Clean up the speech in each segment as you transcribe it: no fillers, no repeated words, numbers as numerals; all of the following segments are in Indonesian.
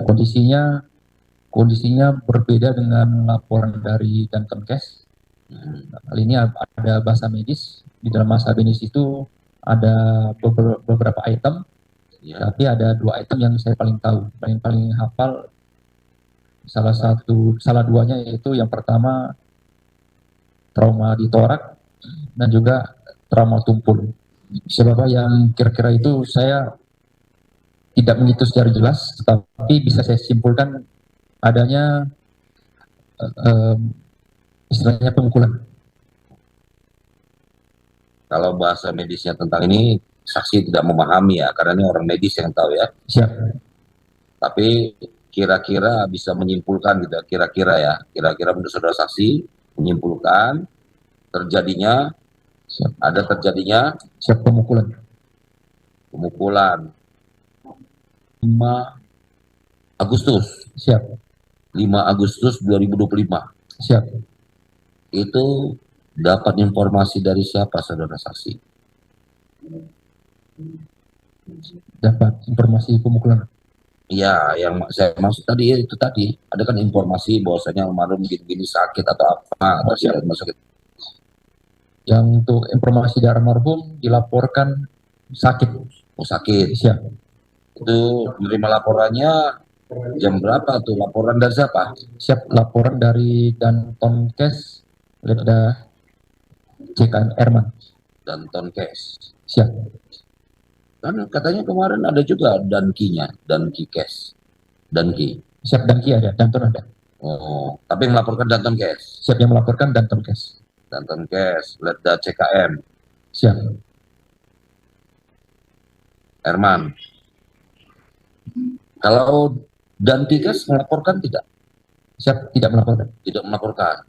Kondisinya kondisinya berbeda dengan laporan dari Dantenkes. Kali ini ada bahasa medis. Di dalam bahasa medis itu ada beberapa item, ya. Tapi ada 2 item yang saya paling tahu, paling hafal. Salah duanya yaitu yang pertama trauma di torak dan juga trauma tumpul. Sebab yang kira-kira itu saya tidak menghitung secara jelas, tetapi bisa saya simpulkan adanya istilahnya pemukulan. Kalau bahasa medisnya tentang ini, saksi tidak memahami ya, karena ini orang medis yang tahu ya. Siap. Tapi kira-kira bisa menyimpulkan gitu, kira-kira menurut saudara saksi menyimpulkan terjadinya, ada terjadinya siap pemukulan 5 Agustus. Siap. 5 Agustus 2025. Siap. Itu dapat informasi dari siapa saudara saksi? Dapat informasi pemukulan. Iya, yang saya maksud tadi ya, itu tadi ada kan informasi bahwasanya almarhum gini-gini sakit atau apa atau sakit. Yang untuk informasi dari almarhum dilaporkan sakit. Oh sakit. Siap. Itu menerima laporannya jam berapa tuh? Laporan dari siapa? Siap, laporan dari Dantonkes Letda CKM Erman. Dantonkes. Siap. Kan katanya kemarin ada juga Danki-nya, Danki-Kes. Danki. Siap, Danki ada, Danton ada. Oh, tapi yang melaporkan Dantonkes. Siap, yang melaporkan Dantonkes. Dantonkes, Letda CKM. Siap. Erman. Kalau Danki-Kes melaporkan tidak? Siap, tidak melaporkan. Tidak melaporkan.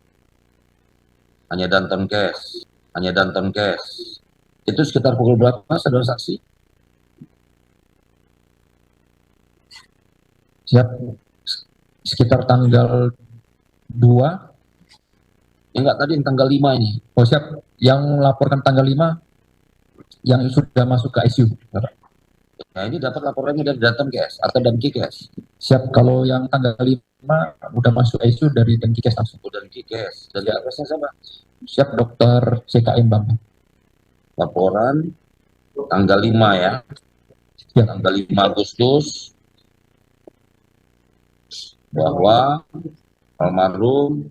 Hanya Dantonkes. Itu sekitar pukul berapa saudara saksi? Siap, sekitar tanggal 2. Enggak, tadi yang tanggal 5 ini. Oh siap, yang melaporkan tanggal 5 yang sudah masuk ke ICU. Nah ini dapat laporannya dari Dantonkes atau Danki-Kes? Siap, kalau yang tanggal 5 udah masuk ICU dari Danki-Kes langsung. Danki-Kes. Dari atasnya siapa? Siap, dokter CKM Bambang. Laporan tanggal 5 ya. Siap. Tanggal 5 Agustus bahwa almarhum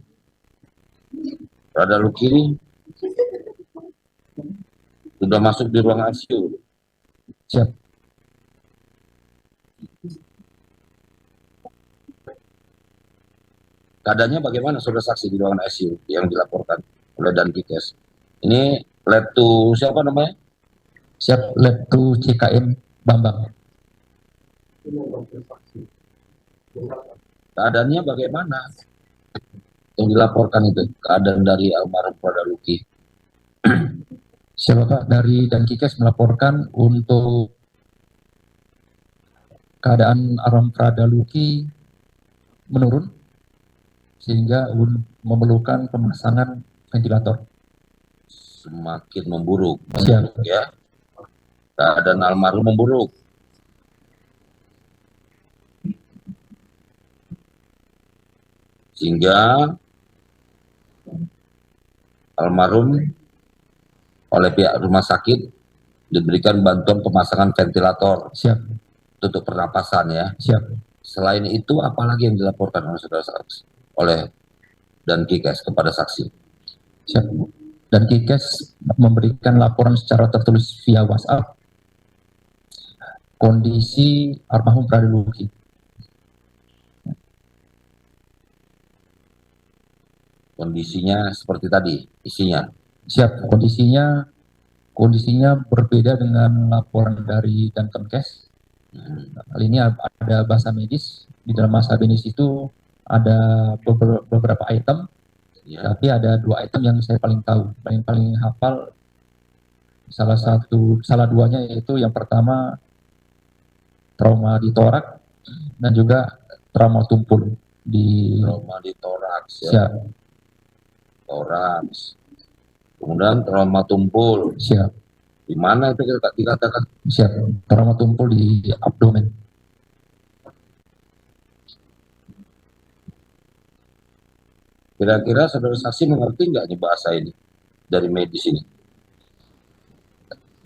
Rada Luki sudah masuk di ruang ICU. Siap. Keadaannya bagaimana saudara saksi di ruangan ICU yang dilaporkan oleh Danki-Kes? Ini Letu siapa namanya? Siap, Letu CKM Bambang. Keadaannya bagaimana yang dilaporkan itu? Keadaan dari almarhum Rada Luki. Siapa Pak? Dari Danki-Kes melaporkan untuk keadaan almarhum Rada Luki menurun sehingga memerlukan pemasangan ventilator. Semakin memburuk. Siap. Ya. Keadaan almarhum memburuk. Sehingga almarhum oleh pihak rumah sakit diberikan bantuan pemasangan ventilator. Siap. Untuk pernapasan ya. Siap. Selain itu apalagi yang dilaporkan oleh saudara saksi oleh Danki-Kes kepada saksi? Siap. Danki-Kes memberikan laporan secara tertulis via WhatsApp kondisi almarhum Rada Luki. Kondisinya seperti tadi, isinya. Siap, kondisinya berbeda dengan laporan dari Dantenkes. Kali ini ada bahasa medis. Di dalam bahasa medis itu ada beberapa item, ya. Tapi ada 2 item yang saya paling tahu, paling hafal. Salah duanya yaitu yang pertama trauma di torak dan juga trauma tumpul di trauma di toraks ya. Siap. Toraks. Kemudian trauma tumpul. Siap. Di mana itu dikatakan? Siap. Trauma tumpul di abdomen. Kira-kira saudara saksi mengerti nggak nih bahasa ini dari medis ini?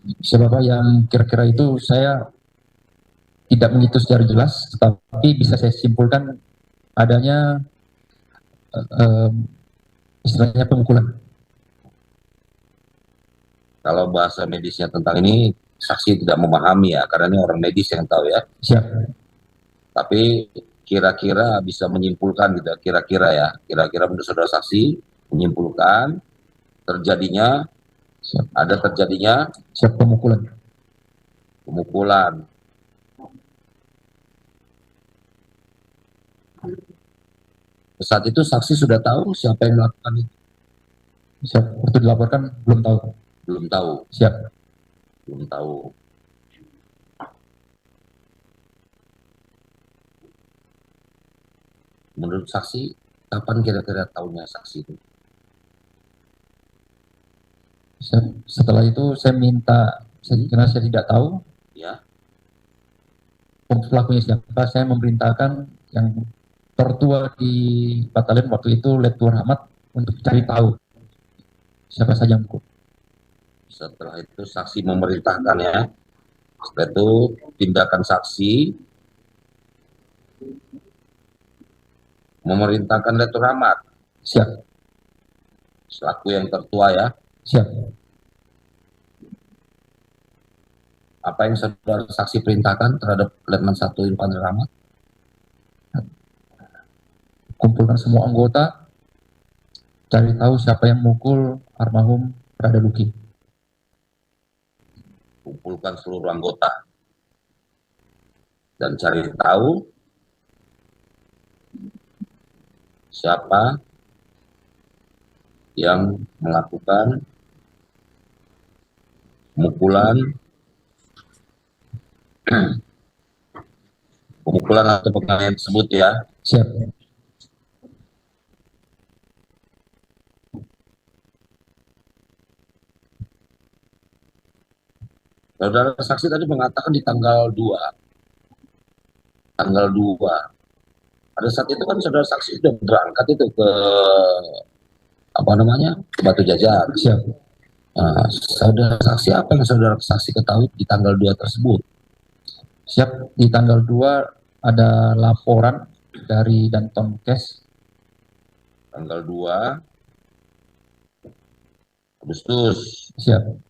Bapak, yang kira-kira itu saya tidak menghitung secara jelas, tetapi bisa saya simpulkan adanya istilahnya pemukulan. Kalau bahasa medisnya tentang ini, saksi tidak memahami ya, karena ini orang medis yang tahu ya. Siap. Tapi kira-kira bisa menyimpulkan gitu, kira-kira ya, kira-kira menurut saudara saksi menyimpulkan terjadinya, ada terjadinya Siap, pemukulan. pemukulan. Saat itu saksi sudah tahu siapa yang melakukan itu? Siap, waktu dilaporkan belum tahu. Belum tahu. Siap. Belum tahu. Menurut saksi, kapan kira-kira tahunya saksi itu? Setelah itu saya minta, karena saya tidak tahu Ya, pelakunya siapa, saya memerintahkan yang tertua di batalion waktu itu, Lettur Ahmad, untuk cari tahu siapa saja yang mukul. setelah itu saksi memerintahkan ya. Setelah itu tindakan saksi memerintahkan Lettur Ahmad. Siap. Selaku yang tertua ya. Siap. Apa yang saudara saksi perintahkan terhadap Letnan 1 Infanteri Ahmad? Kumpulkan semua anggota, cari tahu siapa yang mukul almarhum Prada Luki. Kumpulkan seluruh anggota dan cari tahu siapa yang melakukan pemukulan atau penganiayaan tersebut ya. Siap. Saudara saksi tadi mengatakan di tanggal 2. Tanggal 2. Pada saat itu kan saudara saksi sudah berangkat itu ke ke Batu Jajar. Siap. Nah, saudara saksi apa yang saudara saksi ketahui di tanggal 2 tersebut? Siap, di tanggal 2 ada laporan dari Danton Kes. Tanggal 2 Agustus. Siap.